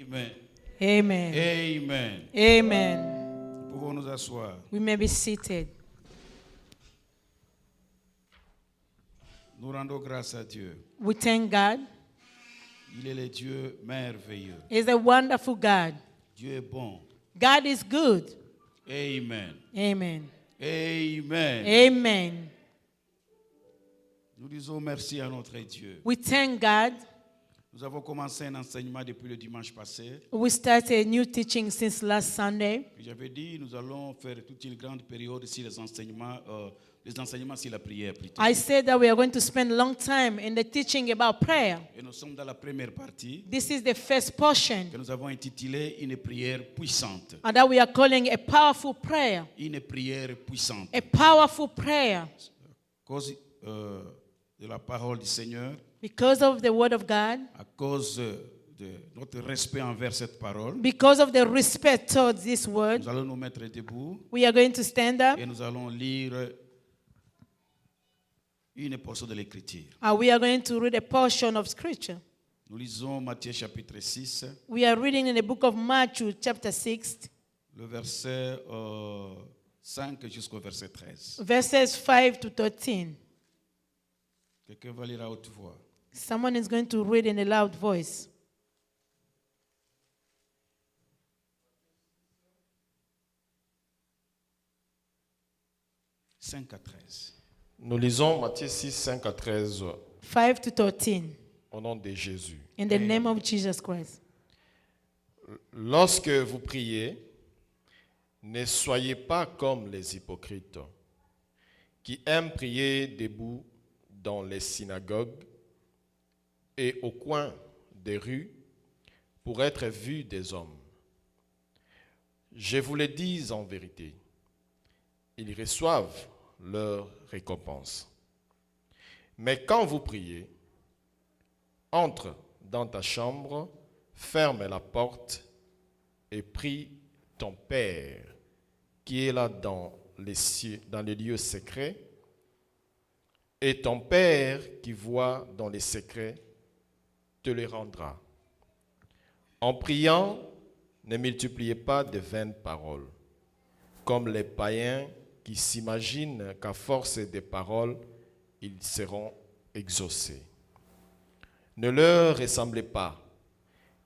Amen. Amen. Amen. Amen. Nous pouvons nous asseoir. We may be seated. Nous rendons grâce à Dieu. We thank God. Il est le Dieu merveilleux. He's a wonderful God. Dieu est bon. God is good. Amen. Amen. Amen. Amen. Nous disons merci à notre Dieu. We thank God. Nous avons commencé un enseignement depuis le dimanche passé. We started a new teaching since last Sunday. J'avais dit nous allons faire toute une grande période sur les enseignements sur la prière plutôt. I said that we are going to spend a long time in the teaching about prayer. Et nous sommes dans la première partie This is the first portion, que nous avons intitulée une prière puissante. and that we are calling a powerful prayer. Une prière puissante. A powerful prayer. À cause de la parole du Seigneur, Because of the word of God, à cause de notre respect envers cette parole, because of the respect towards this word, nous allons nous mettre debout we are going to stand up et nous allons lire une portion de l'Écriture. and we are going to read a portion of scripture. Nous lisons Matthieu chapitre 6, We are reading in the book of Matthew, chapter 6, le verset 5 jusqu'au verset 13. verses 5 to 13. Quelqu'un va lire à haute voix. Someone is going to read in a loud voice. « 5 à 13. Nous lisons Matthieu 6, 5 à 13 5 to 13. au nom de Jésus. In the name of Jesus Christ. Lorsque vous priez, ne soyez pas comme les hypocrites qui aiment prier debout dans les synagogues et au coin des rues pour être vus des hommes. Je vous le dis en vérité, ils reçoivent leur récompense. Mais quand vous priez, entre dans ta chambre, ferme la porte et prie ton Père qui est là dans les cieux, dans les lieux secrets, et ton Père qui voit dans les secrets te les rendra. En priant, ne multipliez pas de vaines paroles, comme les païens qui s'imaginent qu'à force des paroles, ils seront exaucés. Ne leur ressemblez pas,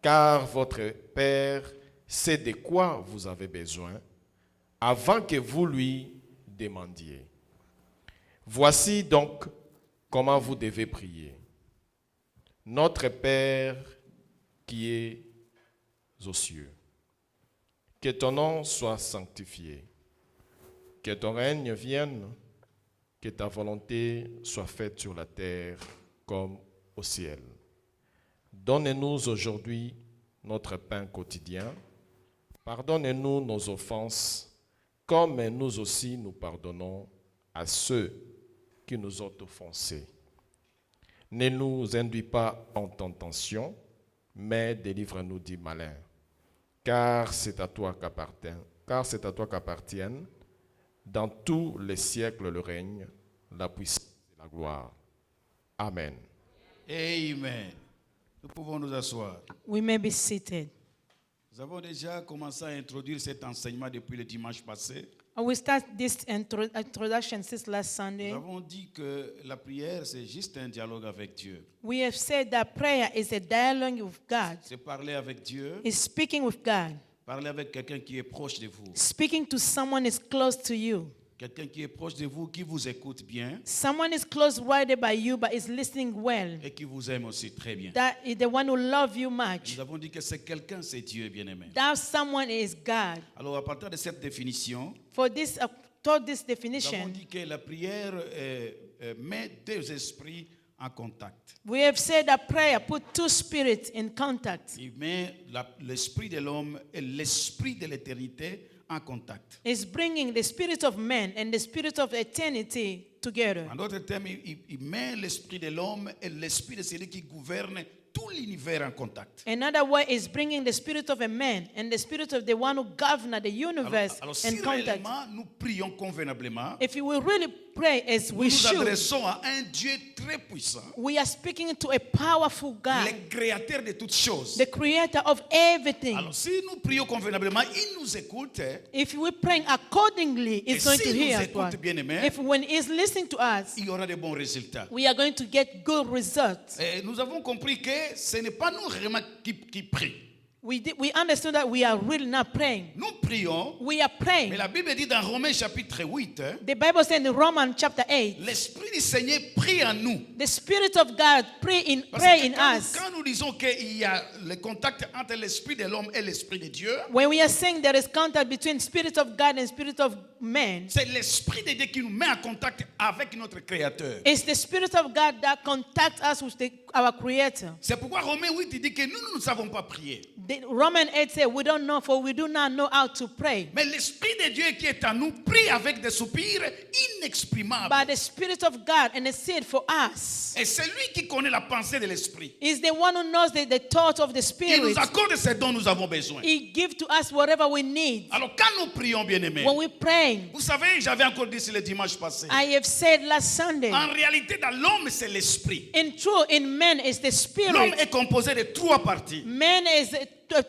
car votre Père sait de quoi vous avez besoin avant que vous lui demandiez. Voici donc comment vous devez prier. Notre Père qui est aux cieux, que ton nom soit sanctifié, que ton règne vienne, que ta volonté soit faite sur la terre comme au ciel. Donne-nous aujourd'hui notre pain quotidien. Pardonne-nous nos offenses, comme nous aussi nous pardonnons à ceux qui nous ont offensés. Ne nous induis pas en tentation, mais délivre-nous du malin. Car c'est à toi qu'appartiennent dans tous les siècles le règne, la puissance et la gloire. Amen. Amen. Nous pouvons nous asseoir. We may be seated. Nous avons déjà commencé à introduire cet enseignement depuis le dimanche passé. We start this introduction since last Sunday. Nous avons dit que la prière, c'est juste un dialogue avec Dieu. We have said that prayer is a dialogue with God. C'est parler avec Dieu, It's speaking with God. parler avec quelqu'un qui est proche de vous. Speaking to someone is close to you. Quelqu'un qui est proche de vous, qui vous écoute bien Someone is close right there by you, but is listening well. et qui vous aime aussi très bien. That is the one who loves you much. Nous avons dit que c'est quelqu'un, c'est Dieu bien-aimé. That someone is God. Alors à partir de cette définition, For this, toward this nous avons definition, dit que la prière met deux esprits en contact. we have said that prayer put two spirits in contact. Il met l'esprit de l'homme et l'esprit de l'éternité en contact. It's bringing the spirit of man and the spirit of eternity together. En d'autres termes, il met l'esprit de l'homme et l'esprit de celui qui gouverne tout l'univers en contact. Another way is bringing the spirit of a man and the spirit of the one who governs the universe Alors in si contact. réellement nous prions convenablement, If we will really pray as nous we nous should, adressons à un Dieu très puissant, we are speaking to a powerful God, le créateur de toutes choses. the creator of everything. Alors, si nous prions convenablement, il nous écoute. If we pray accordingly, it's Et going si to nous hear écoute, us. bien-aimé, If when he's listening to us, il y aura de bons résultats. we are going to get good results. Et nous avons compris que ce n'est pas nous vraiment qui prions. We understood that we are really not praying. Nous prions, We are mais praying. la Bible dit dans Romains chapitre 8, The Bible says in Romans chapter 8, l'Esprit du Seigneur prie en nous. the Spirit of God pray Parce in que quand, us. quand nous disons qu'il y a le contact entre l'Esprit de l'homme et l'Esprit de Dieu, When we are saying there is contact between Spirit of God and Spirit of man, c'est l'Esprit de Dieu qui nous met en contact avec notre Créateur. it's the Spirit of God that contacts us with our Creator. C'est pourquoi Romains 8 dit que nous ne savons pas prier. The Romans 8 says, we don't know, for we do not know how to pray. Mais l'Esprit de Dieu qui est en nous prie avec des soupirs inexprimables. But the Spirit of God and the seed for us Et c'est lui qui connaît la pensée de l'Esprit. is the one who knows the thought of the Il Spirit. nous accorde ce dont nous avons besoin. He gives to us whatever we need. Alors quand nous prions, bien-aimés, When we pray, vous savez, j'avais encore dit le dimanche passé, I have said last Sunday, en réalité, dans l'homme, c'est l'Esprit. in truth, in man is the L'homme Spirit. est composé de trois parties. Man is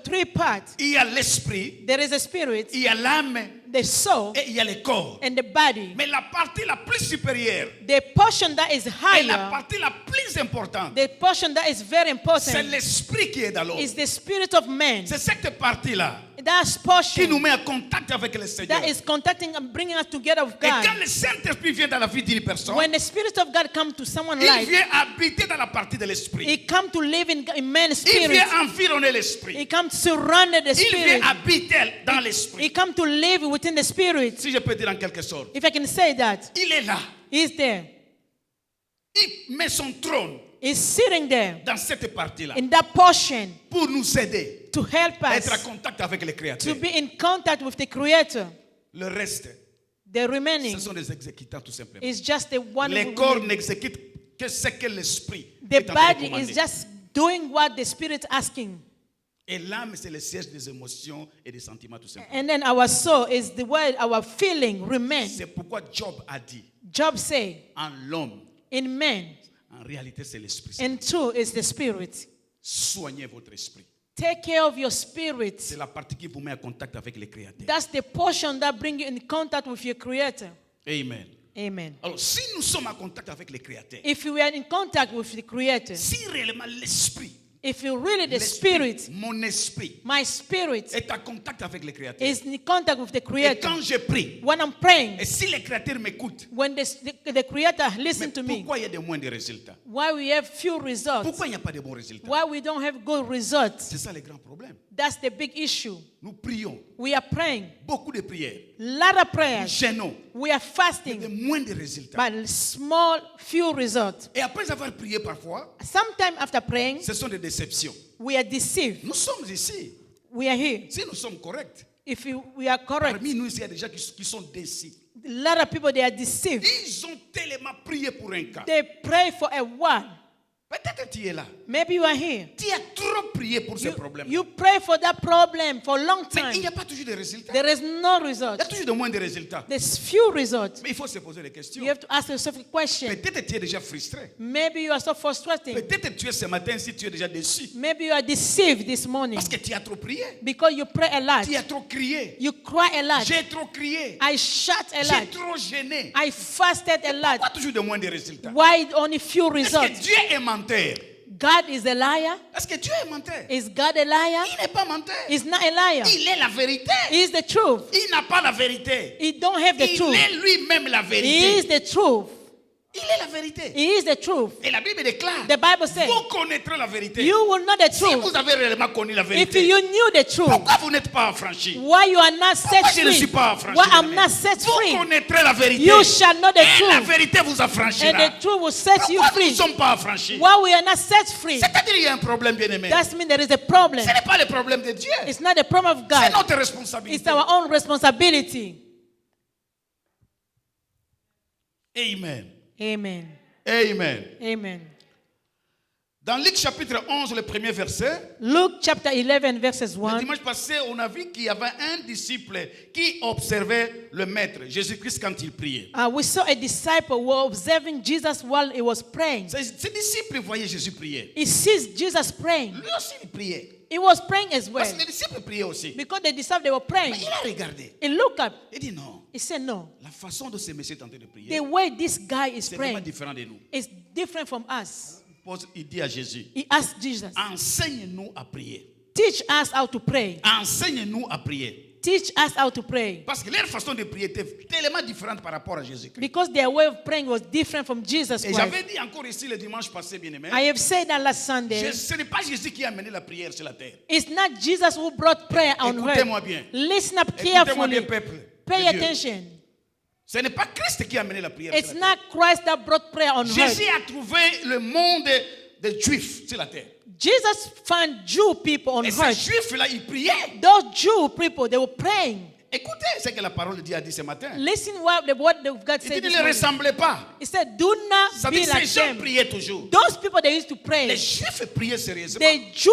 three parts. Il y a l'Esprit, There is a spirit, il y a l'âme the soul, et il y a le corps. and the body. Mais la partie la plus supérieure The portion that is et la higher, partie la plus importante, the portion that is very c'est important, l'Esprit qui est dans l'homme. is the spirit of man. C'est cette partie-là That qui nous portion met en contact avec le Seigneur. that is contacting and bringing us together with Et quand God. le Saint-Esprit vient dans la vie d'une personne, When the Spirit of God comes to someone's il life, vient habiter dans la partie de l'Esprit. He comes to live in man's Il spirit. vient environner l'Esprit. He comes to surround the Il Spirit. vient habiter dans He l'Esprit. comes to live within the Spirit. Si je peux dire en quelque sorte, If I can say that, il est là. He's there. Il met son trône He's sitting there dans cette partie-là in that portion pour nous aider to help à être en us contact avec le to Créateur. be in contact with the Creator. Le reste, The ce remaining sont des exécutants tout simplement. is just the one. Les corps n'exécutent que ce que l'Esprit The est en train de body commander. is just doing what the Spirit is asking. Et l'âme, c'est le siège des émotions et des sentiments tout simplement. And then our soul is the word our feeling remain. C'est pourquoi Job a dit, Job say, en l'homme, in man, en réalité c'est l'Esprit. and two is the Spirit. Soignez votre esprit. Take care of your spirit. C'est la partie qui vous met en contact avec le Créateur. That's the portion that brings you in contact with your Creator. Amen. Amen. Alors, si nous sommes en contact avec le Créateur, If we are in contact with the Creator, si réellement l'esprit, if you really the Spirit, mon esprit, my spirit est en contact avec le Créateur, is in contact with the et Creator. quand je prie, When I'm praying, et si le Créateur m'écoute, when the Creator mais listens to me, pourquoi il y a de moins de résultats? why we have few results, Pourquoi il n'y a pas de bons résultats? why we don't have good results, C'est ça le grand problème. that's the big issue. Nous prions, We are praying, beaucoup de prières, lot of nous prayers, gênons, we are mais de fasting, moins de résultats. but small, few results. Et après avoir prié parfois, Sometime after praying, ce sont des déceptions. we are deceived. Nous sommes ici. We are here. Si nous sommes corrects, If we are correct, parmi nous, il y a des gens qui sont déçus. a lot of people, they are deceived. Ils ont tellement prié pour un cas. They pray for a one. Peut-être que tu es là. Maybe you are here. Tu as trop prié pour ce You, problème. you pray for that problem for a long Mais il n'y time. a pas toujours de résultats. There is no Il y result. a toujours de moins de résultats. There's few results. Mais il faut se poser des questions. You have to ask yourself a question. Peut-être que tu es déjà frustré. Maybe you are so frustrated. Peut-être que tu es ce matin si tu es déjà déçu. Maybe you are deceived this morning Parce que tu as trop prié. because you pray a lot. Tu as trop crié. You cry a lot. J'ai trop crié. I shout a J'ai lot. trop gêné. I fasted a lot. Pourquoi toujours de moins de résultats? Why only few Est-ce que results? Dieu est menteur? God is a liar. Est-ce que Dieu est menteur? Is God a liar? Il n'est pas menteur. He's not a liar. Il est la vérité. He is the truth. Il n'a pas la vérité. He don't have the Il truth. est lui-même la He vérité. is the truth. Il est la vérité. He is the truth. Et la Bible déclare, The Bible says, vous connaîtrez la vérité. you will know the Si truth. vous avez réellement connu la If vérité, you knew the truth, pourquoi vous n'êtes pas affranchi? why you are not set Pourquoi je ne free? suis pas affranchi? Why I'm bien-aimé? not set Vous free? connaîtrez la vérité. You shall know the Et la truth, vérité vous and affranchira. the truth will set you Pourquoi nous ne free. sommes pas affranchis? Why we are not set free? C'est-à-dire qu'il y a un problème, bien-aimé. That means there is a problem. Ce n'est pas le problème de Dieu. It's not the problem of C'est God. notre It's responsabilité. our own responsibility. Amen. Amen. Amen. Amen. Dans Luc chapitre 11, le premier verset, Luke chapter 11, verses le 1. dimanche passé, on a vu qu'il y avait un disciple qui observait le Maître, Jésus-Christ, quand il priait. We saw a disciple who was observing Jesus while he was praying. Ce disciple voyait Jésus prier. He sees Jesus praying. Lui aussi, il priait. He was praying as well. Parce que les disciples priaient aussi. Because the disciples, they were praying. Mais il a regardé. He looked up. Il dit non. He said, no. La façon dont ce monsieur est en train de The prier, way this guy is c'est vraiment praying différent de nous. is different from us. Il dit à Jésus, He asked Jesus, enseigne-nous à prier. teach us how to pray. Enseigne-nous à prier. Teach us how to pray. Parce que leur façon de prier était tellement différente par rapport à Jésus-Christ. Because their way of praying was different from Jesus Et j'avais Christ. dit encore ici le dimanche passé, bien-aimé, I have said that last Sunday. ce n'est pas Jésus qui a amené la prière sur la terre. It's not Jesus who brought prayer on Écoutez-moi earth. bien. Listen up Écoutez-moi bien, carefully. peuple. Pay de Dieu. attention. Ce n'est pas Christ qui a amené la prière It's sur la terre. not Christ that brought prayer on earth. Jésus a trouvé le monde des Juifs sur la terre. Jesus found Jew people on Et ces earth. Juifs-là, ils priaient. Those Jew people, they were praying. Écoutez ce que la parole de Dieu a dit ce matin. Listen what the word of God Il said dit, this ne les morning. ressemblez pas. He said, do not Ça veut be dire que ces like gens them. priaient toujours. Those people, they used to Les pray. Juifs priaient sérieusement. The Jew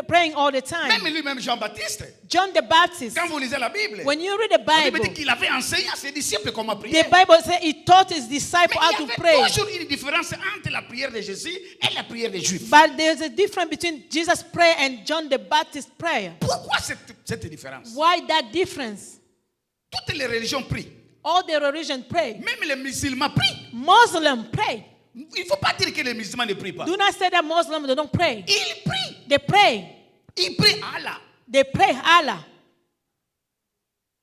praying all the time. Même lui-même, Jean-Baptiste, John the Baptist, quand vous lisez la Bible, when you read the la Bible Bible, dit qu'il avait enseigné à ses disciples comment prier. the Bible says he taught his Mais disciples how il to y avait pray. toujours une différence entre la prière de Jésus et la prière des Juifs. But there's a difference between Jesus' prayer and John the Baptist's prayer. Pourquoi cette différence? Why that difference? Toutes les religions prient. All the religions pray. Même les musulmans prient. Muslims pray. Il ne faut pas dire que les musulmans ne prient pas. Do not say that Muslims they don't pray. Ils prient. They pray. Ils prient Allah. They pray Allah.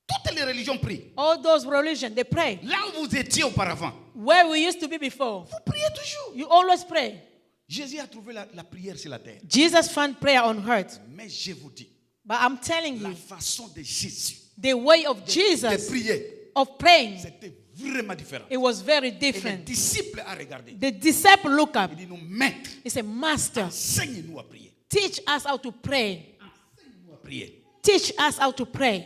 Toutes les religions prient. All those religions, they pray. Là où vous étiez auparavant, Where we used to be before, vous priez toujours. you always pray. Jésus a trouvé la prière sur la terre. Jesus found prayer on earth. Mais je vous dis, But I'm telling la you, façon de Jésus the way of de Jesus prier, of praying, c'était vraiment différent. it was very Et le different. disciple a regardé. The disciple looked up. Il dit, nous maître, He said, Master, enseigne-nous à prier. teach us how to pray. Enseigne-nous à prier. Teach us how to pray.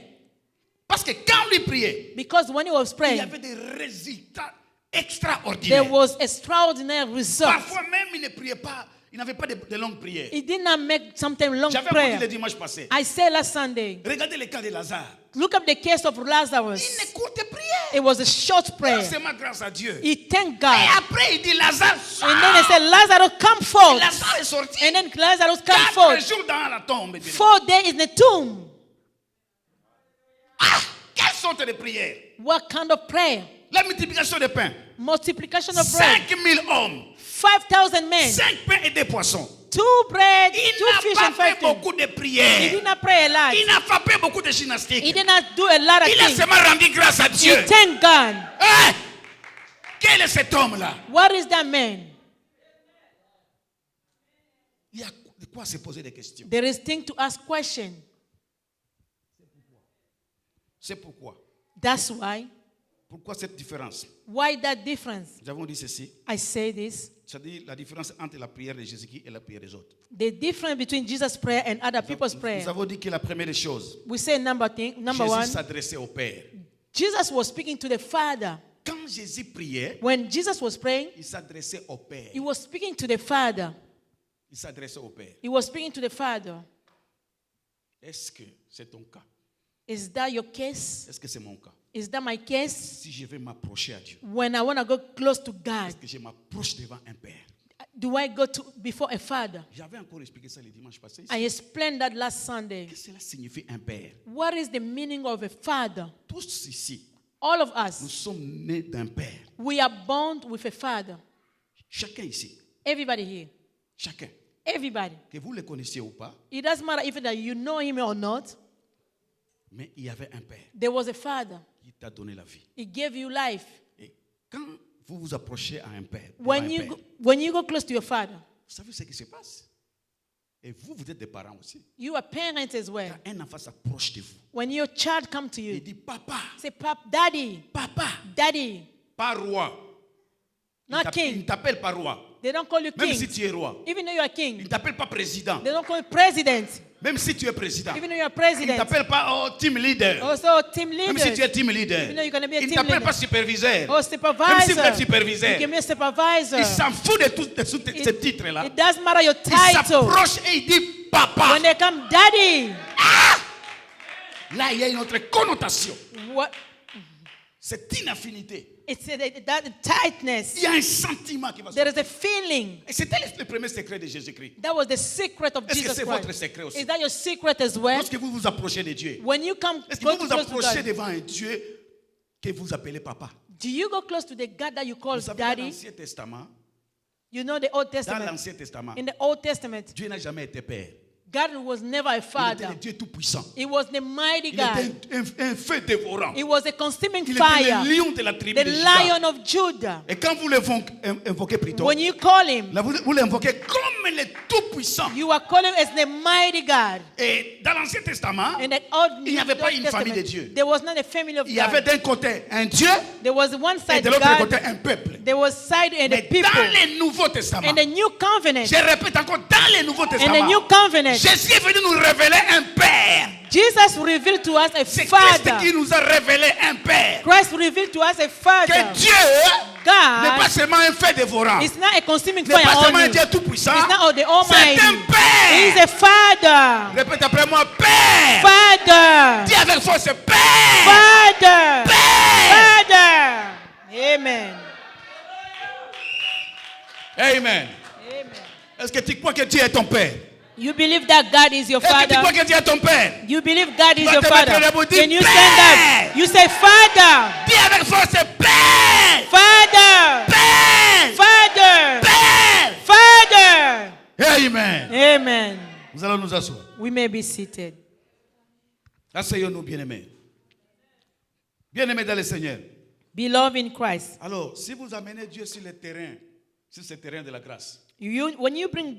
Parce que quand lui priait, Because when he was il y praying, avait des résultats there extraordinaires. was extraordinary results. Parfois même, il ne priait pas. Il n'avait pas de longues prières. He did not make something long J'avais entendu le prayer. dimanche passé. I said last Sunday, Regardez le cas de Lazare. look up the case of Il Lazarus. ne courte prière. It was a short prayer. Seulement grâce à Dieu. He thanked Et God. après, il dit Lazare, sors. And then he said, Lazarus, come Et forth. Lazare est sorti. And then Lazarus come 4 forth. jours dans la tombe. 4 days in the tomb. Ah, quelle sorte de prière? What kind of prayer? La multiplication des pains. Multiplication of bread. 5000 hommes. 5,000 men. 5 pains et 2 poissons. 2 bread, 2 Il fish n'a and pas fait 5 fish. beaucoup de He prières. did not pray a lot. Il n'a pas fait beaucoup de He gymnastique. did not do a lot of Il a things. seulement rendu grâce à He Dieu. thanked God. Hein? Quel est cet homme-là? What is that man? Il y a de quoi se poser des questions. There is thing to ask question. C'est pourquoi. That's why. Pourquoi cette différence? Why that difference? Nous avons dit ceci. I say this. C'est-à-dire la différence entre la prière de Jésus-Christ et la prière des autres. The difference between Jesus' prayer and other people's Nous prayer. avons dit que la première des choses, We say number Jésus one. s'adressait au Père. Jesus was speaking to the Father. Quand Jésus priait, When Jesus was praying, il s'adressait au Père. he was speaking to the Father. Il s'adressait au Père. He was speaking to the Father. Est-ce que c'est ton cas? Is that your case? Est-ce que c'est mon cas? Is that my case? Si je vais m'approcher à Dieu, When I want to go close to God, est-ce que je m'approche devant un Père? do I go to before a Father? J'avais encore expliqué ça le dimanche passé. I explained that last Sunday. Qu'est-ce que cela signifie un Père? What is the meaning of a father? Tous ici, All of nous us, sommes nés d'un Père. we are born with a father. Chacun ici, Everybody here. chacun, Everybody. que vous le connaissiez ou pas, It doesn't matter if that you know him or not. mais il y avait un Père There was a father. qui t'a donné la vie. He gave you life. Et quand vous vous approchez à un Père, devant un Père, When you go close to your father, vous savez ce qui se passe. Et vous, vous êtes des parents aussi. you are parents as well. Quand un enfant s'approche de vous, When your child come to il you, dit Papa, say, Pap, Daddy, Papa, Daddy, pas roi. not Il king. t'appelle pas roi. They don't call you Même si king. tu es roi. Even though you are Il king, ne t'appelle pas président. they don't call you president. Même si tu es président, Even though you're il ne president, t'appelle pas team leader. also team Même si tu es leader, team leader, Even though you're gonna be a il ne team t'appelle leader. pas superviseur. or Même si vous êtes supervisor, superviseur, you can be a supervisor. il s'en fout de tous ces titres-là. It doesn't matter your Il title. s'approche et il dit papa. When they come, daddy, Là, il y a une autre connotation. what? C'est une affinité. It's that tightness. Il y a un sentiment qui va se There is a feeling. Et c'était le premier secret de Jésus-Christ. That was the secret of Est-ce que Jesus c'est votre Christ. secret aussi? Is that your secret as well? Lorsque vous vous approchez de Dieu, When you come est-ce que go vous too vous close to approchez God, devant un Dieu que vous appelez papa? do you go close to the God that you call Vous savez, dans daddy? l'Ancien Testament, You know the Old dans Testament. l'Ancien Testament, In the Old Testament, Dieu n'a jamais été père. God was never a Il était father. le Dieu tout-puissant. He was the mighty Il God. était un feu dévorant. He was a consuming Il était fire. le lion de la tribu The de Juda. Lion of Judah. Et quand vous l'invoquez plutôt, When you call him, là, vous l'invoquez comme le tout-puissant. you are calling as the mighty God. Et dans l'Ancien Testament, In the Old il n'y avait pas Old une famille de Testament, Dieu. there was not a family of Il y avait God. d'un côté un Dieu There was one et side de l'autre côté God. un peuple. There was side and the Mais people. dans le Nouveau Testament, In the New Covenant. je répète encore, dans le Nouveau In the Testament, New Covenant, Jésus est venu nous révéler un Père. Jesus revealed to us a C'est Christ Father. qui nous a révélé un Père. Christ revealed to us a Que Father. Dieu n'est pas God seulement un feu dévorant. is not a consuming N'est fire pas seulement un only. Dieu tout-puissant. He's not the C'est Almighty. un He is Père. a Father. Répète après moi, Père. Father. Dis avec force, Père. Father. Père. Father. Amen. Amen. Amen. Est-ce que tu crois que Dieu est ton Père? You believe that God is your Est-ce que tu crois Father? que Dieu est ton Père? You believe God is Tu vas your te mettre Father? debout, dis, Can you stand Père. up? You say Father. Dis avec force, Père. Father. Père. Father. Père. Father. Amen. Amen. Nous allons nous asseoir. We may be seated. Asseyons-nous, bien-aimés. Bien-aimés dans le Seigneur. Beloved in Christ. Alors, si vous amenez Dieu sur le terrain, sur ce terrain de la grâce, When you bring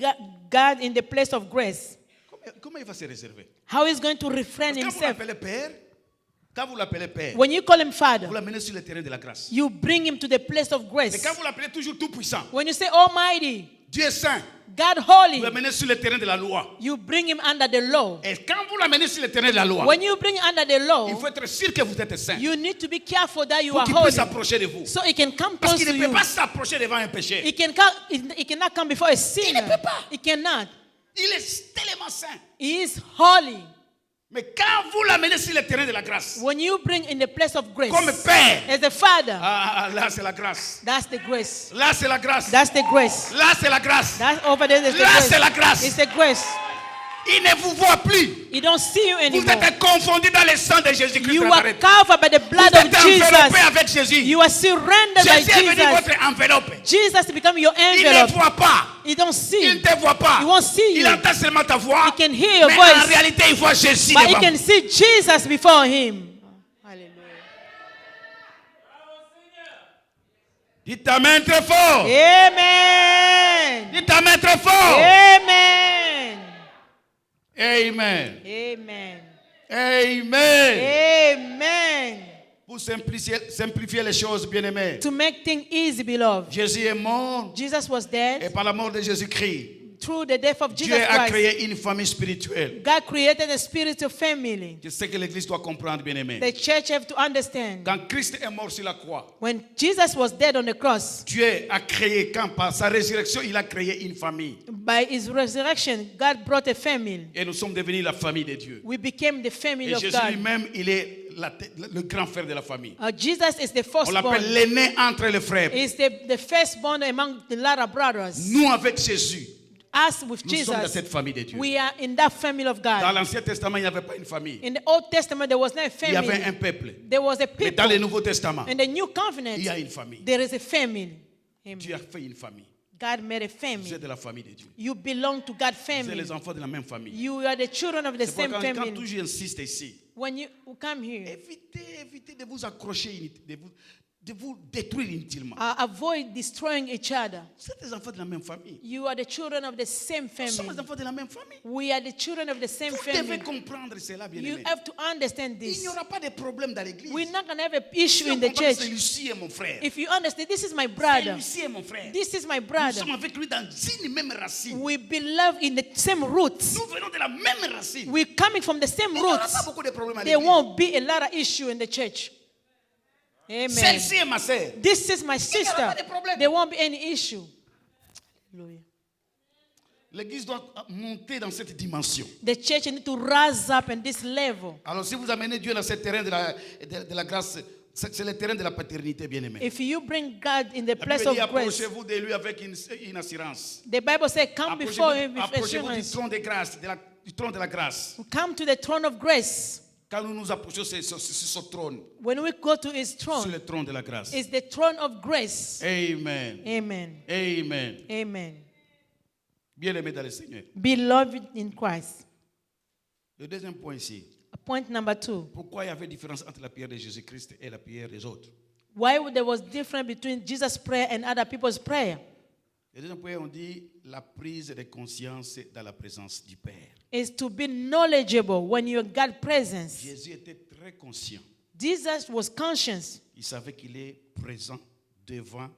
God in the place of grace, comment il va se réserver? how is going to refrain Quand vous himself? l'appelez Père, quand vous l'appelez Père, When you call him vous Father, l'amenez sur le terrain de la grâce. you bring him to the place of Mais grace. quand vous l'appelez toujours tout-puissant, When you say Almighty, Dieu est saint, God vous holy, l'amenez sur le terrain de la loi. you bring him under the law. Et quand vous l'amenez sur le terrain de la loi, When you bring him under the il law, faut être sûr que vous êtes saint. you need to be careful that you Pour are qu'il puisse holy, s'approcher de vous. so he can come Parce close qu'il to ne peut you. pas s'approcher devant un péché. He cannot come before a sinner. peut pas. He cannot. Il est tellement saint. He is holy. Mais quand vous l'amenez sur le terrain de la grâce, When you bring in the place of grace, comme Père, as a Father, là c'est la grâce. that's the grace. Là c'est la grâce. That's the grace. Là c'est la grâce. That's over there is the Là grace. c'est la grâce. It's the grace. Il ne vous voit plus. He don't see you Vous anymore. êtes confondu dans le sang de Jésus-Christ. You de are Nazareth. covered by the Vous blood êtes of enveloppé Jesus. avec Jésus. You are surrendered by Jésus est venu Jesus. votre enveloppe. Jesus become your Il ne envelope. voit pas. He don't Il see, ne te voit pas. He won't see Il you. entend seulement ta voix. He can hear your Mais voice. en réalité, il voit Jésus but he devant can vous. see Jesus before him. Hallelujah. Dites Amen très fort. Amen. Dites Amen très fort. Amen. Amen. Amen. Amen. Amen. Pour simplifier les choses, bien-aimés, To make things easy, beloved, Jésus est mort Jesus was et dead. par la mort de Jésus-Christ, Through the death of Jesus Dieu a Christ, créé une famille spirituelle. God created a spiritual family. C'est ce que l'Église doit comprendre, bien-aimés. The church have to understand. Quand Christ est mort sur la croix, When Jesus was dead on the cross, Dieu a créé, quand par sa résurrection, il a créé une famille. by his resurrection, God brought a family. Et nous sommes devenus la famille de Dieu. We became the family Et of Jésus God. lui-même, il est le grand frère de la famille. Jesus is the On l'appelle firstborn. l'aîné entre les frères. Is the firstborn among the latter brothers. Nous, avec Jésus, Us with nous sommes dans Jesus, cette famille de Dieu. we are in that family of Dans God. l'Ancien Testament, il n'y avait pas une famille. In the Old Testament, there was no Il y avait un family. peuple. There was a Mais dans people. le Nouveau Testament, In the New Covenant, il y a une famille. there is a family. Amen. Dieu a fait une famille. God made a Vous family. êtes de la famille de Dieu. You belong to God's Vous êtes family. les enfants de la même famille. You are the children of the C'est same pourquoi quand family. toujours j'insiste ici, When you come here, évitez de vous accrocher, de vous détruire inutilement. avoid destroying each other. Vous êtes des enfants de la même famille. You are the children of the same Nous sommes family. les enfants de la même famille. We are the children of the same Vous devez family. comprendre cela, bien You aimé. have to understand Il this. n'y aura pas de problème dans l'église. We're not going to have an issue Si in on the comprend que c'est church. Lucie est mon frère. If you understand, this is my C'est brother. Lucie est mon frère. This is my Nous brother. sommes avec lui dans une même racine. We belong in the same roots. Nous venons de la même racine. We're coming from the same Il n'y aura pas roots. beaucoup de problèmes à There l'église. won't be a lot of issue in the church. Amen. Celle-ci est ma sœur. This is my Il n'y aura sister. pas de problème. There won't be any issue. Hallelujah. L'église doit monter dans cette dimension. The church need to rise up in this level. Alors si vous amenez Dieu dans ce terrain de la grâce, c'est le terrain de la paternité, bien aimé. If you bring God in the La place Bible dit, of grace, approchez-vous de lui avec une assurance. the Bible says, come before Approchez-vous him with approchez-vous du assurance. trône de grâce, du trône de la grâce. Come to the throne of grace. Quand nous nous approchons sur ce trône, When we go to his sur throne, le trône de la grâce. it's the throne of grace. Amen. Amen. Amen. Amen. Bien-aimé dans le Seigneur. Beloved in Christ. Le deuxième point ici. Point number 2. Pourquoi il y avait différence entre la prière de Jésus-Christ et la prière des autres? Why there was difference between Jesus' prayer and other people's prayer? Le deuxième point, on dit la prise de conscience dans la présence du Père. Is to be knowledgeable when you're in God's presence. Jésus était très conscient. Jesus was conscious. Il savait qu'il est présent devant,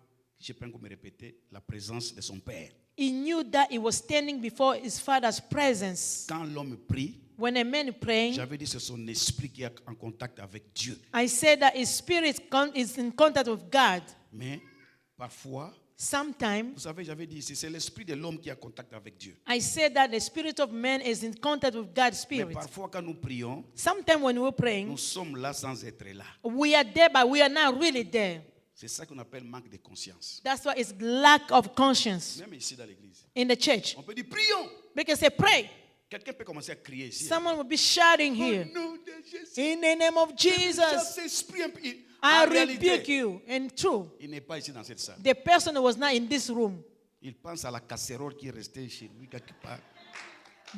je peux me répéter, la présence de son Père. He knew that he was standing before his Father's presence. Quand l'homme prie, When a man praying, j'avais dit c'est son esprit qui est en contact avec Dieu. I said that his spirit is in contact with God. Mais parfois, Sometimes vous savez, j'avais dit, c'est l'esprit de l'homme qui est en contact avec Dieu. I said that the spirit of man is in contact with God's Mais spirit. parfois, quand nous prions, Sometimes when we're praying, nous sommes là sans être là. we are there, but we are not really there. C'est ça qu'on appelle manque de conscience. That's why it's lack of conscience Même ici dans l'église. in the church. On peut dire prions. Because they pray. Quelqu'un peut commencer à crier ici. Someone will be shouting Au here, nom de Jésus. in the name of Jesus, Saint-Esprit, I en réalité, rebuke you. And true, il n'est pas ici dans cette salle. the person who was not in this room. Il pense à la casserole qui est restée chez lui quelque part.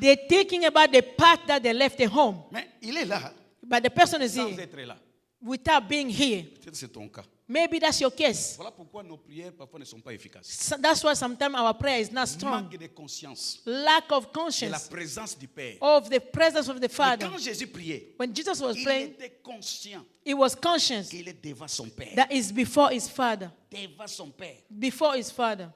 They're thinking about the part that they left at home. Mais il est là, But the person is sans here être là. without being here. Peut-être c'est ton cas. Maybe that's your case. Voilà pourquoi nos prières parfois ne sont pas efficaces. So that's why sometimes our prayer is not strong. Manque de conscience Lack of de la conscience présence du Père. of the presence of the Mais Father. quand Jésus priait, When Jesus was il praying, était conscient he was conscious qu'il est devant son Père. that is before his Father. Devant son Père. Before his Father.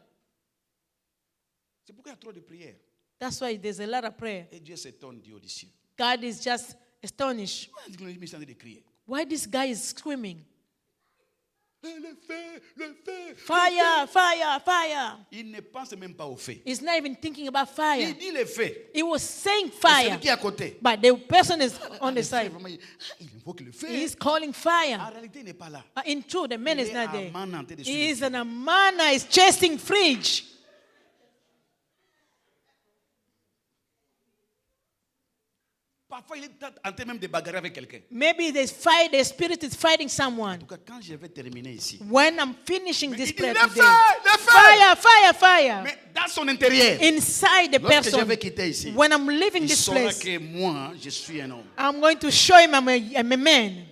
C'est pourquoi il y a trop de prières. That's why there's a lot of prayer. Et Dieu s'étonne, Dieu des cieux. God is just astonished. Pourquoi il est en train de crier? Why this guy is screaming? Le feu, le feu. Fire, fire, fire. Il ne pense même pas au feu. He's not even thinking about fire. Il dit le feu. He was saying Et fire, celui qui est à côté. but the person is on Le the feu, side. vraiment, il invoque le feu. He's calling En fire. réalité, il n'est pas là. But in truth, the man Il is est not à there. man en train de He suivre. is an amana, is chasing fridge. Parfois, il est en train même de bagarrer avec quelqu'un. Maybe the spirit is fighting En someone. tout cas, quand je vais terminer ici, When I'm finishing il this dit prayer le feu, today, le feu. fire, fire, fire. Mais dans son intérieur, Inside the lorsque je person, vais quitter ici, when I'm leaving il this saura place, que moi, je suis un homme. I'm going to show him I'm a man.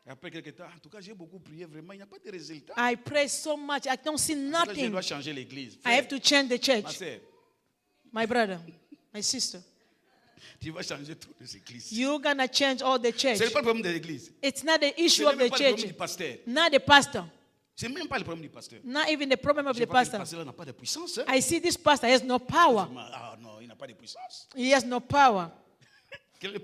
Et après quelques temps, en tout cas, j'ai beaucoup prié, vraiment, il n'y a pas de résultat. I pray so much, I don't see En tout cas, je nothing. dois changer l'église. I have to change the Ma church. sœur, My brother, my sister, tu vas changer toutes les églises. you're gonna change all the church. Ce n'est pas le problème de l'église. It's not the Ce issue n'est of même the pas le problème church, du pasteur. not the pastor, Ce n'est même pas le problème du pasteur. not even the problem of Je the vois que le pastor. pasteur n'a pas de puissance. Hein. I see this pastor has no power. Ah non, il n'a pas de puissance. He has no power. Quel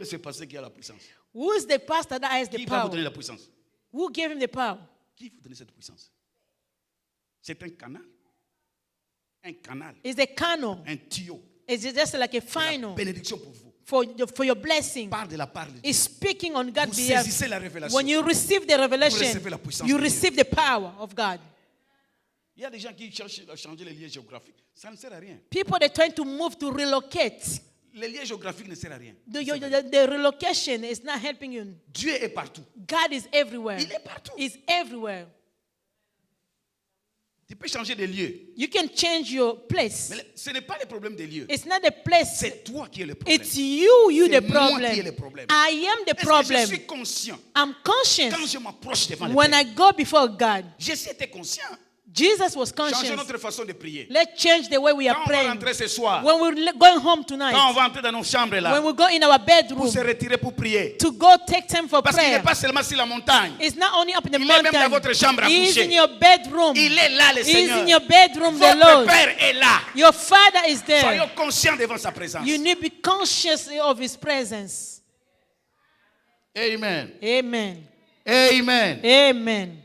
est ce pasteur qui a la puissance? Who is the pastor that has the Qui va vous power? donner la puissance? Who gave him the power? Qui vous donne cette puissance? C'est un canal. Un canal. It's a canon. Un tuyau. It's just like a La final bénédiction pour vous. for your blessing. Part de la part de Dieu. It's speaking on God's Vous behalf. saisissez la révélation. When you receive the revelation, recevez la puissance you de Dieu. receive the power of God. Il y a des gens qui cherchent à changer les liens géographiques. Ça ne sert à rien. People they're trying to move to relocate. Les liens géographiques ne servent à rien. The relocation is not helping you. Dieu est partout. God is everywhere. Il est partout. He's everywhere. Tu peux changer de lieu. You can change your place. Mais ce n'est pas le problème des lieux. It's not the place. C'est toi qui es le problème. It's you C'est the moi problem. qui ai le problème. I am the Est-ce que je problem. suis conscient I'm quand conscious je m'approche devant le when Père? I go before God. Jésus était conscient. Jesus was Changeons conscious. notre façon de prier. Let's change the way we Quand are on va praying. rentrer ce soir, When we're going home quand on tonight, va entrer dans nos chambres là, when we go in our pour bedroom se retirer pour prier. to go take time for Parce qu'il prayer, n'est pas seulement sur la montagne. it's not only up in the Il est même dans mountain. votre chambre à He is coucher. in your bedroom. Il est là, le He is Seigneur. in your bedroom, the Votre Lord. Père est là. Your Father is there. Soyons conscients devant sa présence. You need to be conscious of His presence. Amen. Amen. Amen. Amen.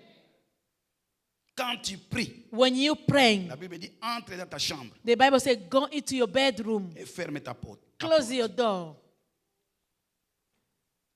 Quand tu pries, When you pray, la Bible dit entre dans ta chambre the Bible says, go into your bedroom, et ferme ta porte. close your door.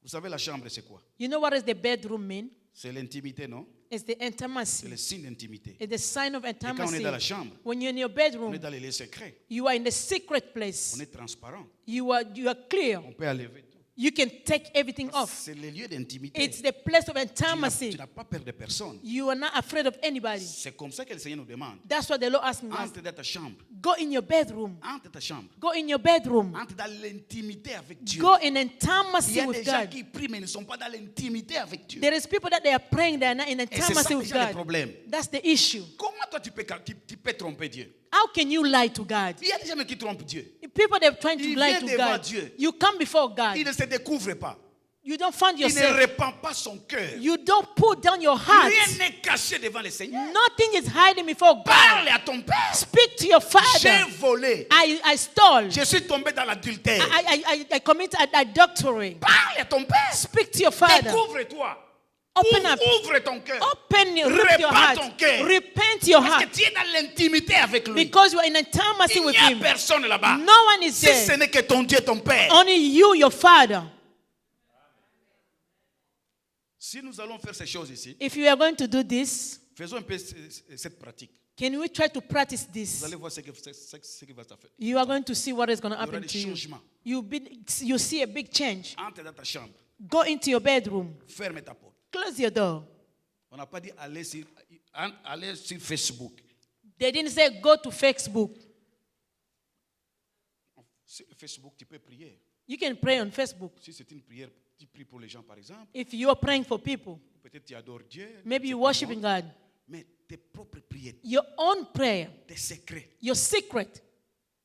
Vous savez, la chambre, c'est quoi? You know what does the bedroom mean? C'est l'intimité, non? It's the C'est intimacy. le signe d'intimité. It's the sign of Et quand on est intimacy. dans la chambre, When you're in your on bedroom, est dans les lieux secrets. you are in the secret place. On est transparent. You are clear. On peut enlever tout. You can take everything off. C'est le lieu d'intimité. It's the place of Tu intimacy. n'as pas peur de personne. You are not afraid of anybody. C'est comme ça que le Seigneur nous demande. That's what the Lord asking us. Entre dans ta chambre. Go in your bedroom. Entre ta chambre. Go in your bedroom. Entre dans l'intimité avec Dieu. Go in Il y intimacy a des with gens God. qui prient mais ne sont pas dans l'intimité avec Dieu. There is people that they are praying, they are not in Et c'est ça intimacy with déjà le God. problème. That's the issue. Comment toi tu peux tromper Dieu? How can you lie to God? Il y a des gens qui trompent Dieu. People they're trying to Il lie vient to devant God. Dieu. You come before God. Il ne se découvre pas. You don't find Il ne yourself. répand pas son cœur. You don't put down your heart. Rien n'est caché devant le Seigneur. Nothing is hiding before God. Parle à ton Père. Speak to your J'ai Father. volé. I stole. Je suis tombé dans l'adultère. I commit adultery. Parle à ton Père. Speak to your Father. Découvre-toi. Open up. Ouvre ton cœur. Open, rip your Répands heart. ton cœur. Repent your Parce que heart. tu es dans l'intimité avec lui. Because you are in intimacy Il with n'y a Him. personne là-bas. No one is Si ce there. n'est que ton Dieu, ton Père. Only you, your Father. Si nous allons faire ces choses ici, If you are going to do this, faisons un peu cette pratique. can we try to practice Vous this? allez voir ce qui va se faire. You are going to see what is going to Il y aura happen des to you. changements. You see a big change. Entre dans ta chambre. Go into your bedroom. Ferme ta porte. Close your door. On n'a pas dit aller sur Facebook. They didn't say go to Facebook. Sur Facebook, tu peux prier. You can pray on Facebook. Si c'est une prière, tu pries pour les gens, par exemple. If you are praying for people, Peut-être tu adores Dieu. maybe c'est you're pas worshiping moi. God. Mais tes propres prières, Your own prayer, tes secrets, your secret,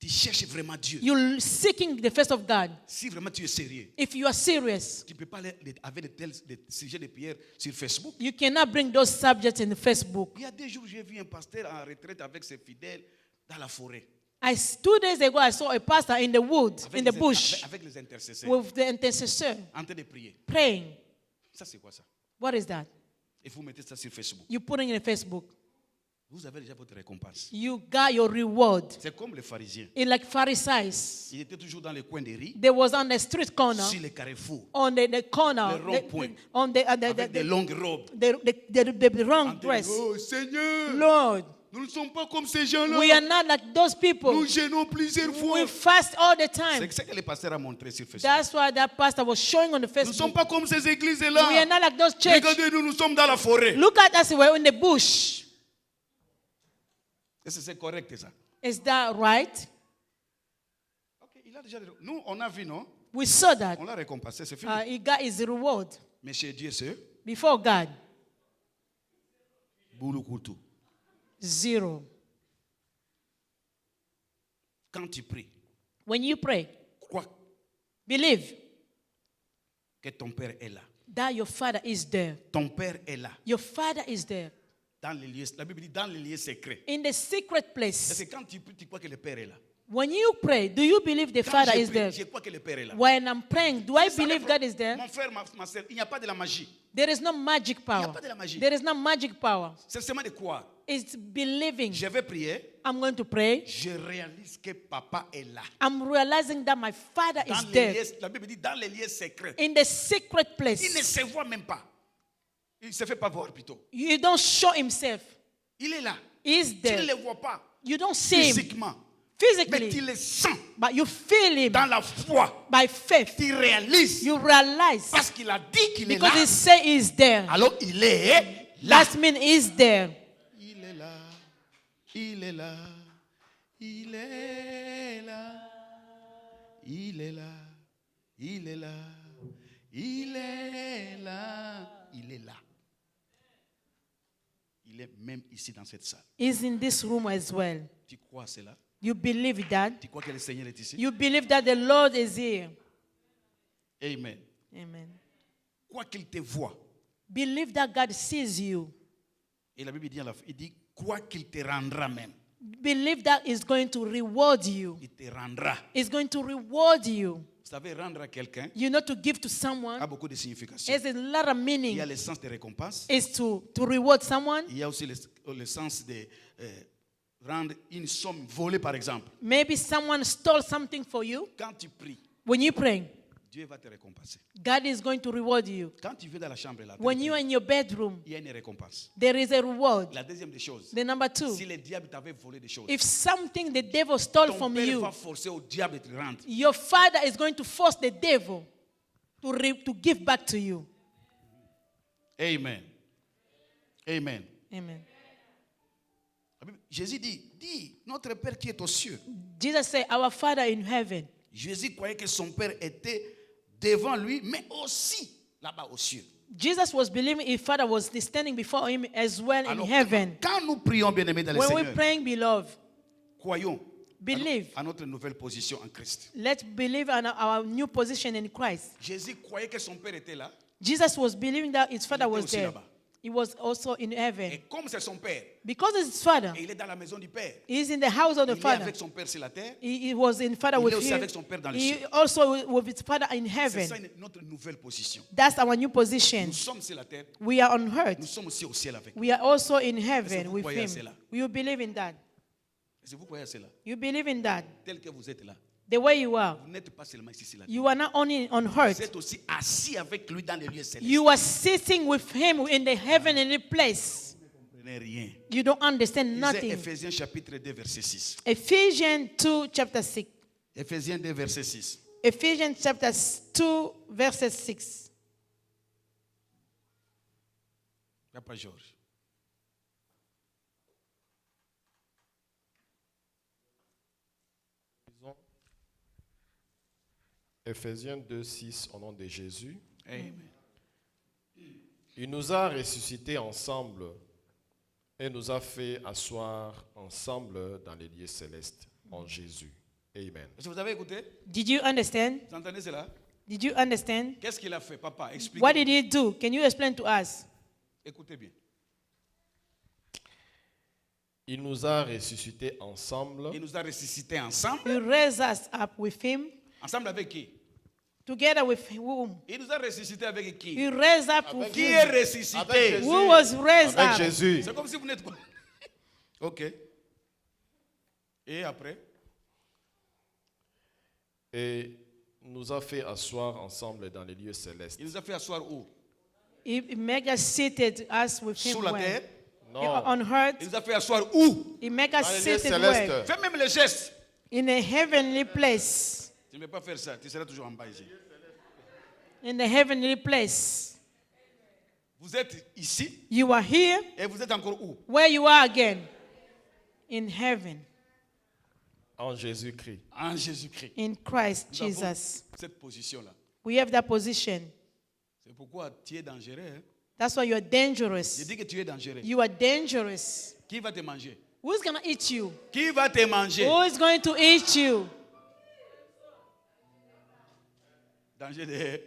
tu cherches vraiment Dieu. you're seeking the face of God. Si vraiment tu es sérieux, If you are serious, tu ne peux pas aller avec des sujets de prière sur Facebook. you cannot bring those subjects in Facebook. Il y a 2 jours, j'ai vu un pasteur en retraite avec ses fidèles dans la forêt. 2 days ago, I saw a pastor in the woods, Avec in the les- bush, avec les intercesseurs. with the intercessor, En train de prier. praying. Ça, c'est quoi ça? What is that? Et vous mettez ça sur Facebook. You put it in Facebook. Vous avez déjà votre récompense. You got your reward. C'est comme les pharisiens. In like Pharisees, Ils étaient toujours dans les coins des rues, they was on the street corner, sur les carrefours, on the corner, Le rond-point. on the avec des longues robes. the wrong En train de dress. dire, oh Seigneur, Lord, nous ne sommes pas comme ces gens-là. we are not like those people. Nous gênons plusieurs fois. We fast all the time. C'est ce que le pasteur a montré sur Facebook. That's why that pastor was showing on the Nous ne sommes Facebook. pas comme ces We are églises-là. not like those church. Regardez-nous, nous sommes dans la forêt. Look at us, we're in the bush. Est-ce que c'est correct ça? Is that right? Ok, il a déjà... Nous, on a vu, non? We saw that. On l'a récompensé, c'est fini. He got his reward Mais chez Dieu, c'est before God. Boulou-Koutou. 0. Quand tu pries, When you pray, crois believe que ton Père est là. that your Father is there. Ton Père est là. Your Father is there. Dans les lieux, la Bible dit dans les lieux secrets. In the secret Parce place. que quand tu pries, tu crois que le Père est là. When you pray, do you believe the Quand Father je is prie, there? je crois que le Père est là. When I'm praying, do I C'est ça le believe problème. God is there? Mon frère, ma soeur, il n'y a pas de la magie. There is no magic power. pas de la magie. There is no magic power. C'est seulement de croire. It's believing. Je vais prier. I'm going to pray. Je réalise que papa est là. I'm realizing that my Father Dans is les there. lieux, la Bible dit dans les lieux secrets. In the secret Il ne place. se voit même pas. Il ne se fait pas voir plutôt. You don't show himself. Il est là. He's Tu ne there. le vois pas You don't see him physiquement. Mais tu physically, le sens but you feel him dans la foi. by faith. Tu réalises You realize parce qu'il a dit qu'il est because là. he say he's there. Alors il est là. That means he's there. Il est là. Il est là. Il est là. Il est là. Il est là. Il est là. Il est là. Il est même ici dans cette salle. He's in this room as well. Tu crois à cela? You believe that? Tu crois que le Seigneur est ici? You believe that the Lord is here. Amen. Amen. Quoi qu'il te voie. Believe that God sees you. Et la Bible dit, il dit quoi qu'il te rendra même. Believe that He's going to reward you. Il te rendra. He's going to reward you. Vous savez, rendre à quelqu'un You know, to give to someone a beaucoup de significations. has a lot of Il meaning. y a le sens de récompense. Is to reward someone. Il y a aussi le sens de rendre une somme volée, par exemple. Maybe someone stole something for you. Quand tu pries, When you pray, Dieu va te récompenser. God is going to reward you. Quand tu vas dans la chambre, là, When you are in your bedroom, il y a une récompense. there is a reward. La deuxième des choses, The number two, si le diable t'avait volé des choses, if something the devil stole ton from père you, va forcer au diable de te rendre. your father is going to force the devil to give back to you. Amen. Amen. Amen. Jésus dit, notre Père qui est aux cieux. Jesus said, our Father in heaven. Jésus croyait que son Père était devant lui, mais aussi là-bas aux cieux. Jesus was believing his Father was standing before him as well in Alors, heaven. quand nous prions, bien-aimés dans le When Seigneur, we're praying, beloved, croyons believe. à notre nouvelle position en Christ. Let's believe in our new position in Christ. Jésus croyait que son Père était là. Jesus was believing that his Father était was aussi there. là-bas. He was also in Et heaven. comme c'est son Père, Because it's his Father, et il est dans la maison du Père, he's in the house of the il est Father. avec son Père sur la terre, He was in Father Il est with aussi him. avec son Père dans les He cieux. also with his Father in c'est heaven. ça notre nouvelle position. That's our new position. Nous sommes sur la terre, We are on nous earth. sommes aussi au ciel avec lui. We are also in Est-ce que heaven vous with croyez à him. cela? You believe in that? Est-ce que vous croyez à cela? You believe in that? Tel que vous êtes là, The way you are. vous n'êtes pas seulement ici sur la terre. You are not only on Vous earth. êtes aussi assis avec lui dans les lieux célestes. You are sitting with him in the heavenly place. Vous ne comprenez rien. You don't understand Lisez nothing. Ephésiens chapitre 2 verset 6. Ephesians 2 chapter 6. Ephésiens 2 verset 6. Ephesians chapter 2 verse 6. Papa Georges. Ephésiens 2, 6, au nom de Jésus. Amen. Il nous a ressuscités ensemble et nous a fait asseoir ensemble dans les lieux célestes en Jésus. Amen. Est-ce que vous avez écouté? Did you understand? Vous entendez cela? Did you understand? Qu'est-ce qu'il a fait, papa? What Expliquez. did he do? Can you explain to us? Écoutez bien. Il nous a ressuscités ensemble Il nous a ressuscités ensemble. He raised us up with him. Ensemble avec qui? Together with whom? Il nous a ressuscités avec qui? He raised up Avec with Qui him. est ressuscité? Avec Jésus. Who was raised avec up? Jésus. C'est comme si vous n'êtes pas. Ok. Et après? Et nous a fait asseoir ensemble dans les lieux célestes. Il nous a fait asseoir où? He made us seated us with him. Sous la where? terre? Non, On earth. Il nous a fait asseoir où? He made us dans les lieux seated where? célestes. Fais même le geste. In a heavenly place. Tu ne peux pas faire ça. Tu seras toujours en bas ici. In the heavenly place. Vous êtes ici You are here. et vous êtes encore où? Where you are again? In heaven. En Jésus-Christ. En Jésus-Christ. In Christ Nous avons Jesus. cette position-là. We have that position. C'est pourquoi tu es dangereux. Hein? That's why you are Je dangerous. dis que tu es dangereux. You are dangerous. Qui va te manger? Who's going to eat you? Qui va te manger? Who is going to eat you? Danger de...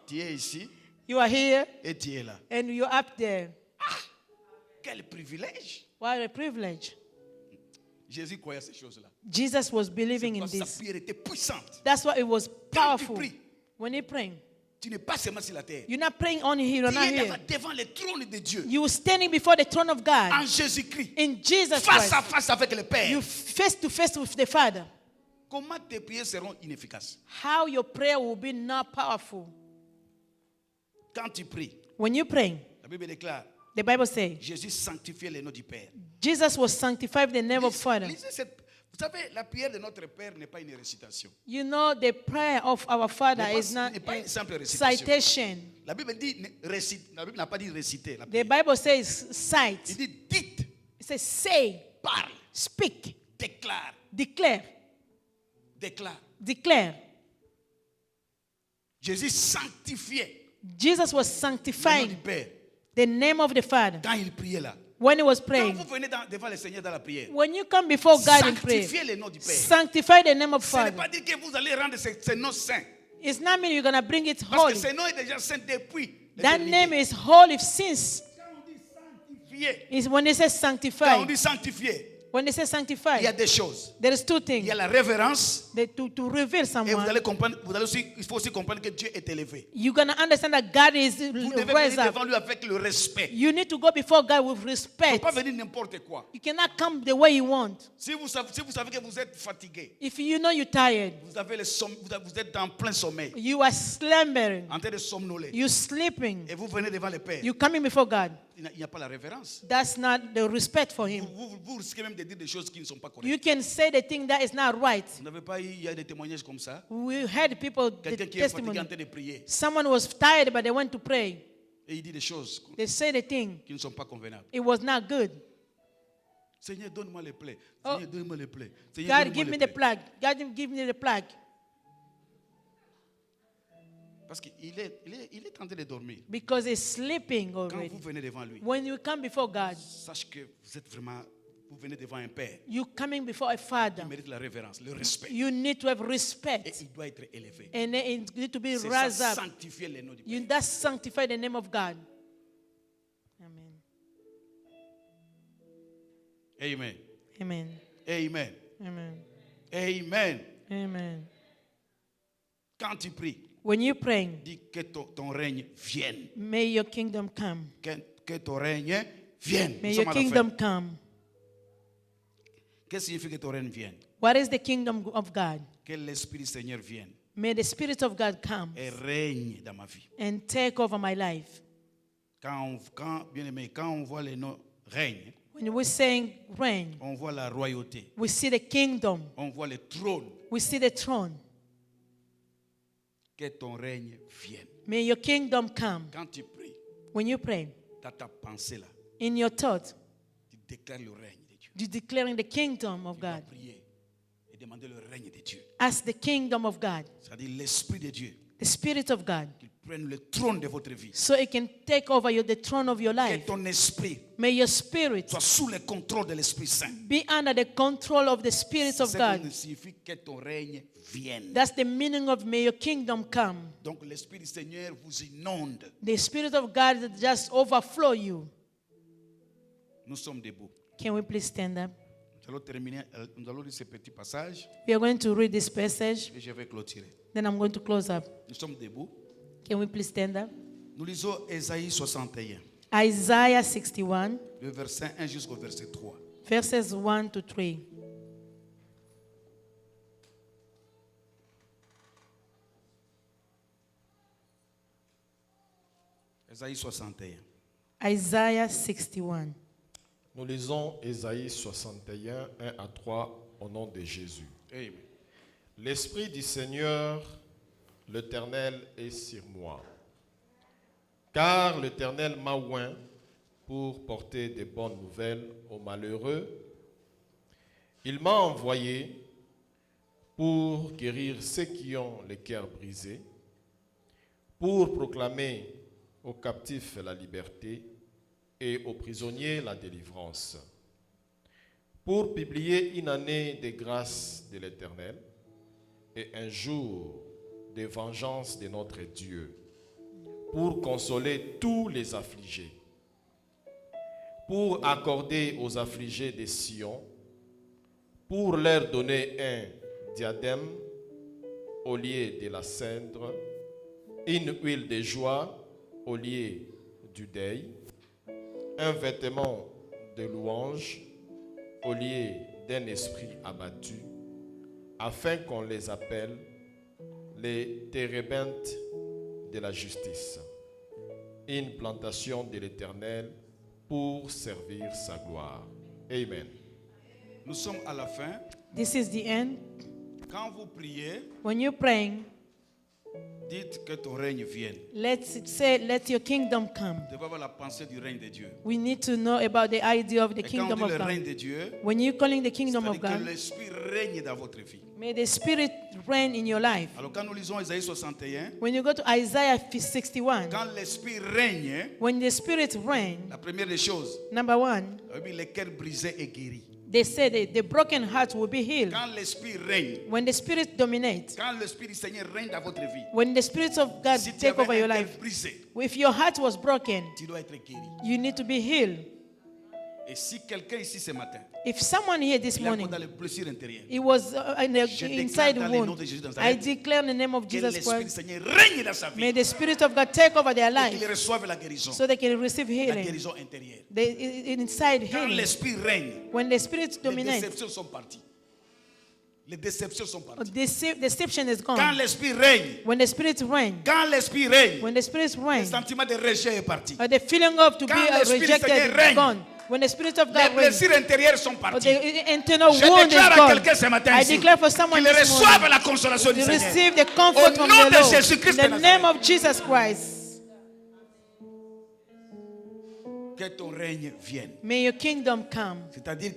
Tu es ici You are here et tu es là. and you're up there. Quel privilège! What a privilege. Jésus croyait à ces choses-là. Jesus was believing in Parce que sa this. prière était puissante. That's why it was powerful. pries, When you're praying, tu n'es pas seulement sur la terre. you're not praying only here, you're Tu not es here. devant le trône de Dieu. You're standing before the throne of God. En Jésus-Christ. In Jesus Face à Christ. face avec le Père. You face to face with the Father. Comment tes prières seront inefficaces? How your prayer will be not powerful. Quand tu pries, When you pray, la Bible déclare, the Bible says, Jésus sanctifiait le nom du Père. Jesus was sanctified the name of Father. Lisez vous savez, la prière de notre Père n'est pas une récitation. You know, the prayer of our Father is not n'est pas une simple a récitation. citation. La Bible dit, la Bible n'a pas dit réciter. La The prière. Bible says Il cite. dit dites. It says say. parle, Speak. déclare, Declare. déclare. Declare. Jésus sanctifiait Jesus was le nom du sanctifying Père the name of the Father quand il priait là. when he was Quand praying. vous venez devant le Seigneur dans la prière, When you come before God in prayer, sanctifiez le nom du Père. sanctify the name of Ce n'est Father. pas dire que vous allez rendre ce nom saint. It's not mean you're going to bring it Parce que holy. ce nom est déjà saint depuis That l'éternité. name is holy since. Quand on dit sanctifier, Is when they say quand on sanctify. dit sanctifier, When they say il y a sanctify, des choses. there is two Il things. y a la révérence To reveal et vous someone, allez comprendre, il faut aussi comprendre que Dieu est élevé. you're going to understand that God is Vous devez raised venir up. devant lui avec le respect. You need to go before God with Il ne respect. faut pas venir n'importe quoi. You cannot come the way you want. Si vous savez que vous êtes fatigué, If you know you're tired, vous êtes en plein sommeil, you are slumbering, en train de somnoler, you're sleeping, et vous venez devant le Père, you're coming before God. il n'y a pas la révérence. That's not the respect for Him. Vous risquez même de dire des choses qui ne sont pas correctes. You can say the thing that is not right. Vous n'avez pas eu, il y a des témoignages comme ça. We heard people, the Quelqu'un qui est fatigué testimony. en train de prier Someone was tired, but they went to pray. et il dit des choses They say the thing. qui ne sont pas convenables. It was not good. Seigneur, donne-moi les plaies. Oh. Seigneur, donne-moi les plaies. Seigneur, God, donne-moi give les me the plaies. plague. God, give me the plague. Parce qu'il est en train de dormir. Because he's sleeping Quand already. vous venez devant lui, When you come before God, sache que vous venez devant un Père you're coming before a Father. qui mérite la révérence, le respect. You need to have Et respect. il doit être élevé. And then it need to be C'est raised ça, up. sanctifier le nom du You Père. that's sanctify the name of God. Amen. Amen. Amen. Amen. Amen. Amen. Amen. Quand tu pries, When you're praying, dis que ton règne vienne. may your kingdom come. Que ton règne vienne. May Nous your sommes à la fin. kingdom come. Qu'est-ce qui signifie que ton règne vienne? What is the kingdom of God? Que l'Esprit du Seigneur vienne May the Spirit of God come et règne dans ma vie. and take over my life. Bien aimé, quand on voit le nom règne, When we're saying reign, on voit la royauté, we see the kingdom, on voit le trône. we see the throne. Que ton règne vienne. May your kingdom come. Quand tu pries, When you pray, dans ta pensée là, in your thought, tu déclares le règne de Dieu. you're declaring the kingdom of Tu vas God. prier et demander le règne de Dieu. As the kingdom of God, C'est-à-dire l'Esprit de Dieu, the Spirit of God, qu'il prenne le trône de votre vie. so it can take over the throne of your Que life. ton esprit May your spirit soit sous le contrôle de l'Esprit Saint. be under the control of the Spirit of C'est God. ce qui signifie que ton règne vienne. That's the meaning of may your kingdom come. Donc l'Esprit du Seigneur vous inonde. The Spirit of God that just overflow you. Nous sommes debout. Can we please stand up? Nous allons lire ce petit passage We are going to read this passage, et je vais clôturer. then I'm going to close up. Nous sommes debout. Can we please stand up? Nous lisons Ésaïe 61, Isaiah 61, le verset 1 jusqu'au verset 3. verses 1 to 3. Ésaïe 61. Isaiah 61. Nous lisons Ésaïe 61, 1 à 3 au nom de Jésus. Amen. L'Esprit du Seigneur, l'Éternel, est sur moi. Car l'Éternel m'a oint pour porter de bonnes nouvelles aux malheureux. Il m'a envoyé pour guérir ceux qui ont le cœur brisé, pour proclamer aux captifs la liberté et aux prisonniers la délivrance, pour publier une année de grâce de l'Éternel et un jour de vengeance de notre Dieu, pour consoler tous les affligés, pour accorder aux affligés de Sion, pour leur donner un diadème au lieu de la cendre, une huile de joie au lieu du deuil, un vêtement de louange au lieu d'un esprit abattu, afin qu'on les appelle les térébintes de la justice, une plantation de l'Éternel pour servir sa gloire. Amen. Nous sommes à la fin. This is the end. Quand vous priez, When you're praying, Dites que ton règne vienne. Let's say, let your kingdom come. Vous devez avoir la pensée du règne de Dieu. We need to know about the idea of the Et quand on kingdom dit of le règne God. de Dieu, When you're calling the kingdom of c'est-à-dire que God, l'Esprit règne dans votre vie. may the Spirit reign in your life. Alors quand nous lisons Isaïe 61, When you go to Isaiah 61, quand l'Esprit règne, when the Spirit reigns, la première des choses, number one, la Bible dit, les cœurs brisés et guéris. they say that the broken heart will be healed. Quand l'Esprit règne, When the Spirit dominates, quand l'Esprit du Seigneur règne dans votre vie, when the Spirit of God si tu take over avais your un life, cœur brisé, if your heart was broken, tu dois être guéri. you need to be healed. Et si quelqu'un ici ce matin, If someone here this il est encore morning, dans le blessure intérieur, it was in the Je inside déclare dans le nom wound, de Jésus de I Nazareth declare in the name of que Jesus l'Esprit du Christ, Seigneur règne dans sa may vie the Spirit of God take over their et life qu'il reçoive la guérison, so they can receive la healing. guérison intérieure. Inside Quand healing. l'Esprit règne, When the Spirit les dominates, déceptions sont parties. Les déceptions sont parties. deception is Quand gone. l'Esprit règne, When the Spirit reigns, quand l'Esprit règne, when the Spirit le reigns, sentiment de rejet est parti. the feeling of to be Quand l'Esprit du rejected Seigneur is règne, gone. When the Spirit of Les God reigns, blessures intérieures sont parties. the internal Je wound is déclare à gone. quelqu'un ce matin I ici declare for someone qu'il this reçoive morning la consolation du to Seigneur. receive the comfort Au from nom the de Lord. Jésus-Christ In de the name Nazareth. of Jesus Christ, Que ton règne vienne. may your kingdom come. C'est-à-dire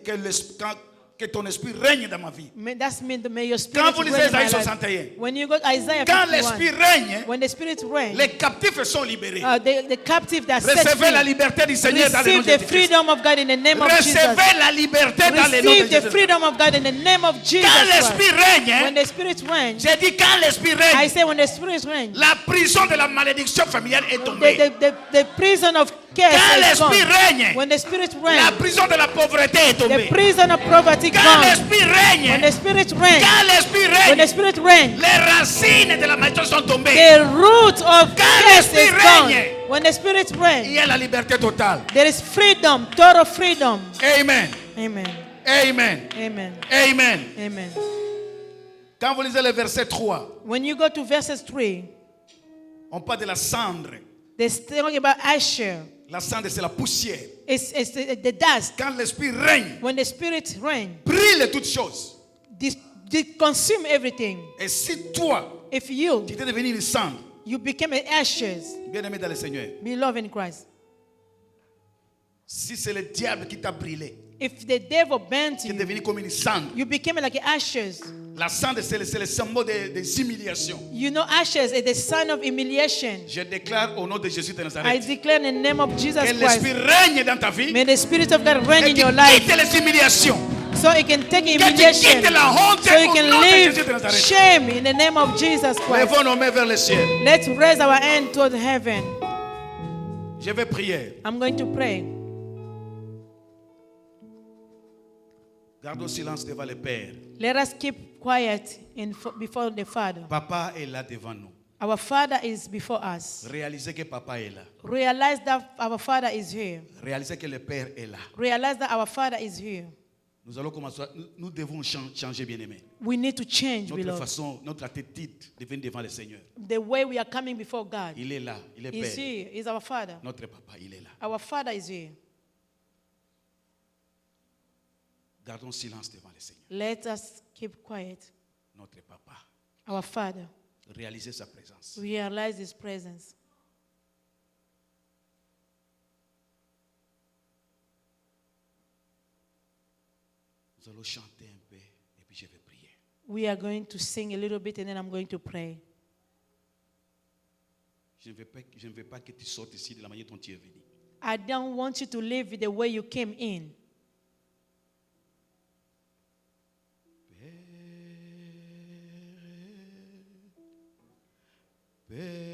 que ton esprit règne dans ma vie. That's mean may your spirit Quand vous lisez reign in my Isaïe life. 61, When you go to Isaiah quand l'esprit 51, règne, when the Spirit reigns, les captifs sont libérés. the captive that set Recevez la free, liberté du Seigneur dans le nom receive de the Jésus-Christ. freedom of God in the name of Jesus. Recevez la liberté dans le nom de Receive the Jésus. freedom of God in the name of Jesus Quand Christ. l'esprit règne, When the Spirit reigns, j'ai dit quand l'esprit I règne, say when the Spirit reigns, la prison de la malédiction familiale est tombée. the prison of curse Quand is gone. l'esprit règne, When the Spirit la reigns, prison de la pauvreté est the tombée. prison of poverty Quand gone. l'esprit When règne, the Spirit reigns, quand l'esprit when the règne, Spirit reigns, les racines de la malédiction sont tombées. the root of curse l'esprit is gone. règne, When the Spirit il reigns, y a la liberté totale. there is freedom, total freedom. Amen. Amen. Amen. Amen. Amen. Amen. Quand vous lisez le verset 3, When you go to verses 3, on parle de la cendre. they're talking about Asher. La cendre, c'est la poussière. It's the dust. Quand l'esprit règne, When the Spirit reigns, brûle toutes choses. they consume everything. Et si toi, If you tu étais devenu une cendre, became an ashes, bien-aimé dans le Seigneur, beloved in Christ. si c'est le diable qui t'a brûlé, If the devil burnt qui est you, devenu comme une cendre, you became like ashes. la cendre, c'est le symbole des humiliations. You know, ashes is the sign of humiliation. Je déclare au nom de Jésus de I Nazareth declare in the name of Jesus que l'esprit Christ, règne dans ta vie may the Spirit of God reign et in qu'il your life, quitte les humiliations. so it can take Que tu humiliation, quittes la honte so you au can nom de Jésus de live Nazareth. shame in the name of Jesus Christ. Lèvons nos mains vers le ciel. Let's raise our hand toward heaven. Je vais prier. I'm going to pray. Gardons silence devant le Père. Let us keep quiet before the Father. Papa est là devant nous. Our Father is before us. Réalisez que Papa est là. Realize that our Father is here. Réalisez que le Père est là. Realize that our Father is here. Nous allons commencer. Nous devons changer, bien-aimés. We need to change, Notre beloved. façon, notre attitude de venir devant le Seigneur. The way we are coming before God. Il est là. Il est He's Père. here. He's our Father. Notre Papa, il est là. Our Father is here. Gardons silence devant le Seigneur. Let us keep quiet. Notre Papa. Our Father. Réalisez sa présence. Realize His presence. Nous allons chanter un peu et puis je vais prier. We are going to sing a little bit and then I'm going to pray. Je ne veux pas que tu sortes ici de la manière dont tu es venu. I don't want you to live the way you came in. Père,